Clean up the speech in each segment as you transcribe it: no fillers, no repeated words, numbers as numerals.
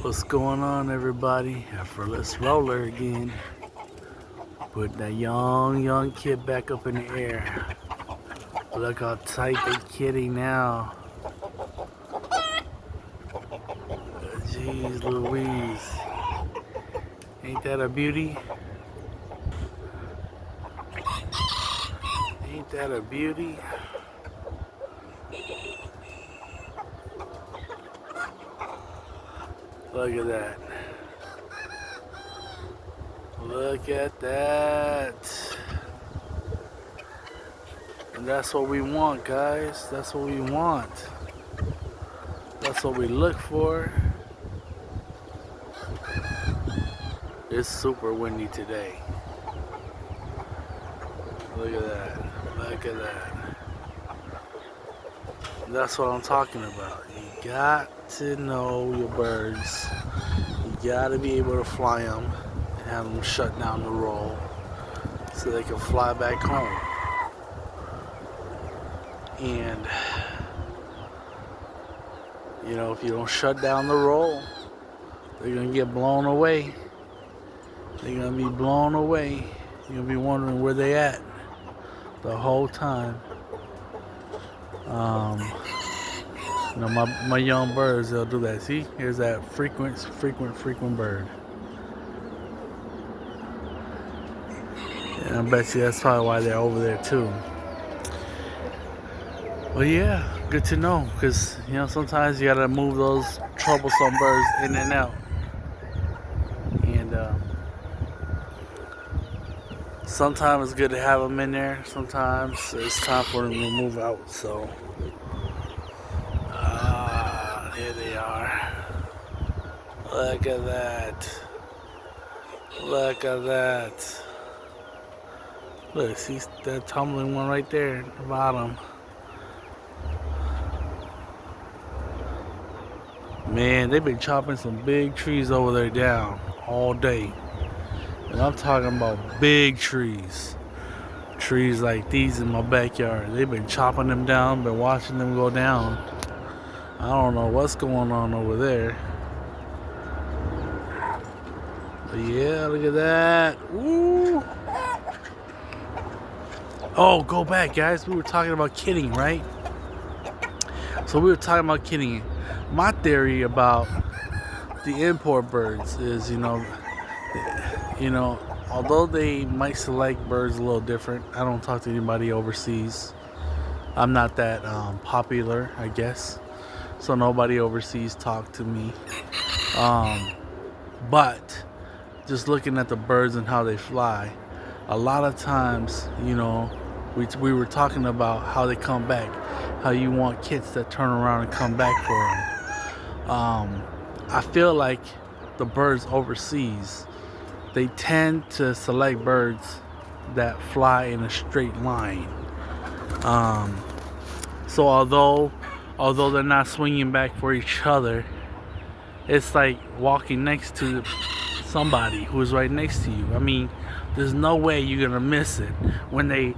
What's going on, everybody? F4LESS Roller again. Putting that young kid back up in the air. Look how tight they kitty now. Jeez Louise. Ain't that a beauty? Ain't that a beauty? Look at that. Look at that. And that's what we want, guys. That's what we want. That's what we look for. It's super windy today. Look at that. Look at that. That's what I'm talking about. You got to know your birds. You got to be able to fly them and have them shut down the roll so they can fly back home. And, you know, if you don't shut down the roll, they're going to get blown away. They're going to be blown away. You're going to be wondering where they at the whole time. You know, my young birds, they'll do that. See, here's that frequent bird. And I bet you that's probably why they're over there too. Well, yeah, good to know, because, you know, sometimes you gotta move those troublesome birds in and out. And sometimes it's good to have them in there. Sometimes it's time for them to move out. So, here they are. Look at that. Look at that. Look, see that tumbling one right there at the bottom. Man, they've been chopping some big trees over there down all day. And I'm talking about big trees. Trees like these in my backyard. They've been chopping them down, been watching them go down. I don't know what's going on over there. But yeah, look at that. Ooh. Oh, go back, guys. We were talking about kidding, right? So we were talking about kidding. My theory about the import birds is, you know, although they might select birds a little different, I don't talk to anybody overseas. I'm not that popular, I guess. So nobody overseas talk to me. But just looking at the birds and how they fly, a lot of times, you know, we were talking about how they come back, how you want kits that turn around and come back for them. I feel like the birds overseas, they tend to select birds that fly in a straight line. So although they're not swinging back for each other, it's like walking next to somebody who is right next to you. I mean, there's no way you're gonna miss it when they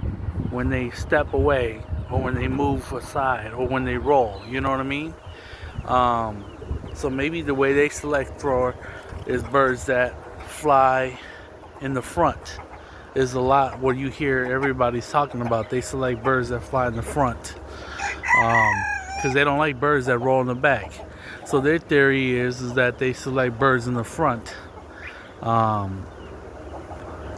step away, or when they move aside, or when they roll. You know what I mean? So maybe the way they select for is birds that fly in the front is a lot what you hear everybody's talking about. They select birds that fly in the front because they don't like birds that roll in the back. So their theory is that they select birds in the front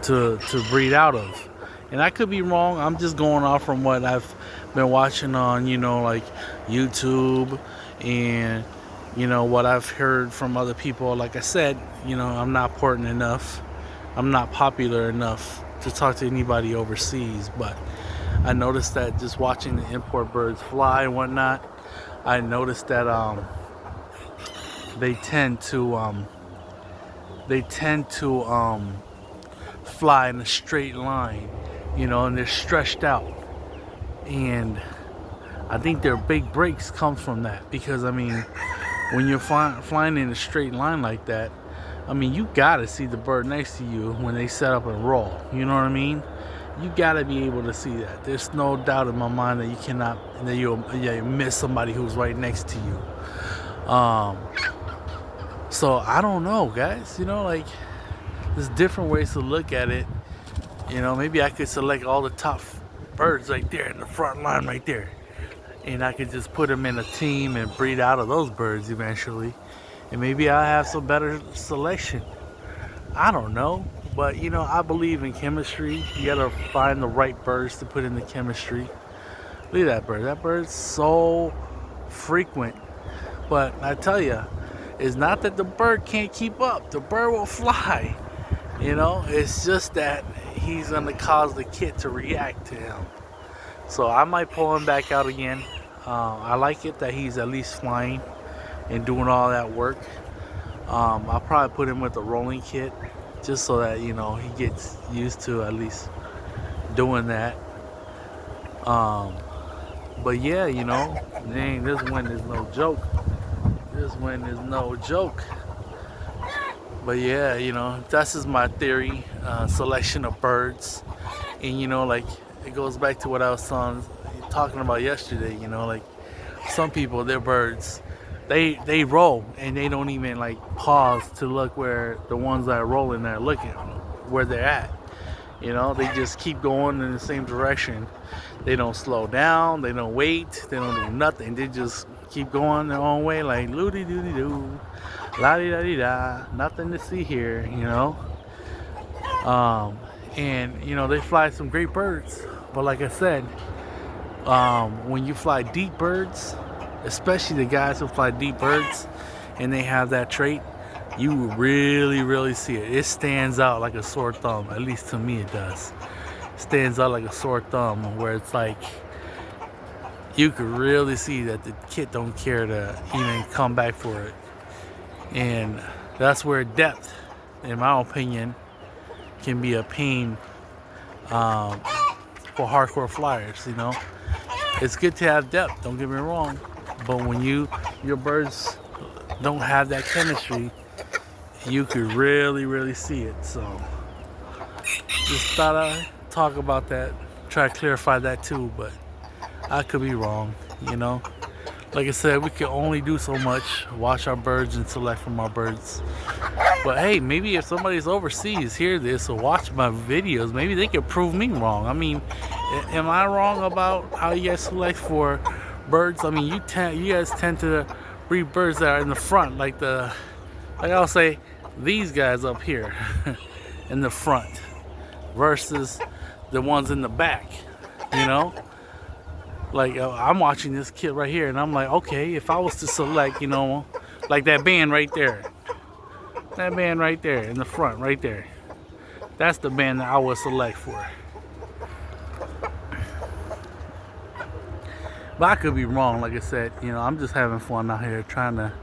to breed out of. And I could be wrong. I'm just going off from what I've been watching on, you know, like YouTube, and, you know, what I've heard from other people. Like I said, you know, I'm not important enough. I'm not popular enough to talk to anybody overseas. But I noticed that just watching the import birds fly and whatnot, I noticed that they tend to fly in a straight line, you know, and they're stretched out. And I think their big breaks come from that, because I mean, when you're flying in a straight line like that, I mean, you gotta see the bird next to you when they set up and roll. You know what I mean? You gotta be able to see that. There's no doubt in my mind that you cannot, that you miss somebody who's right next to you. So I don't know, guys. Like there's different ways to look at it. Maybe I could select all the top birds right there in the front line right there, and I could just put them in a team and breed out of those birds eventually, and maybe I'll have some better selection. I don't know, but I believe in chemistry. You gotta find the right birds to put in the chemistry. Look at that bird. That bird's so frequent. But I tell you, it's not that the bird can't keep up. The bird will fly. It's just that he's gonna cause the kit to react to him. So I might pull him back out again. I like it that he's at least flying and doing all that work. I'll probably put him with the rolling kit just so that he gets used to at least doing that. But yeah, dang, this wind is no joke. This wind is no joke. But yeah, that's just my theory, selection of birds. And like it goes back to what I was talking about yesterday. Like some people, their birds, they roll and they don't even like pause to look where the ones that are rolling are looking, where they're at. They just keep going in the same direction. They don't slow down, they don't wait, they don't do nothing. They just keep going their own way like loody doody doo, la di da di da, nothing to see here, And they fly some great birds. But like I said, when you fly deep birds, especially the guys who fly deep birds and they have that trait, you really, really see it. It stands out like a sore thumb. At least to me it does. It stands out like a sore thumb where it's like you could really see that the kid don't care to even come back for it. And that's where depth, in my opinion, can be a pain for hardcore flyers. It's good to have depth, don't get me wrong, but when your birds don't have that chemistry, you could really, really see it. So just thought I'd talk about that, try to clarify that too, but I could be wrong. Like I said, we can only do so much, watch our birds and select from our birds. But hey, maybe if somebody's overseas hear this or watch my videos, maybe they could prove me wrong. I mean, am I wrong about how you guys select for birds? I mean, you guys tend to breed birds that are in the front, like I'll say these guys up here in the front versus the ones in the back. Like I'm watching this kid right here and I'm like, okay, if I was to select, like that band right there, in the front right there, that's the band that I would select for. But I could be wrong. Like I said, I'm just having fun out here trying to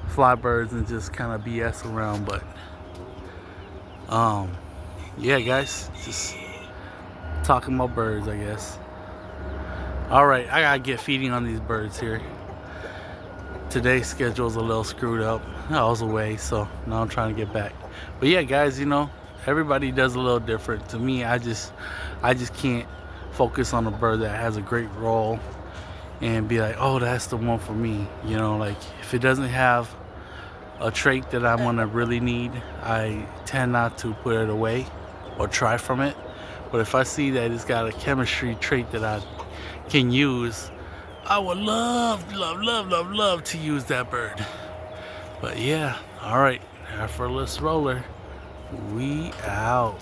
fly birds and just kind of BS around. But yeah, guys, just talking about birds, I guess. All right, I gotta get feeding on these birds here. Today's schedule's a little screwed up. I was away, so now I'm trying to get back. But yeah, guys, everybody does a little different. To me, I just can't focus on a bird that has a great roll and be like, oh, that's the one for me. Like if it doesn't have a trait that I'm gonna really need, I tend not to put it away or try from it. But if I see that it's got a chemistry trait that I can use, I would love to use that bird. But yeah, all right, F4LESS Roller, we out.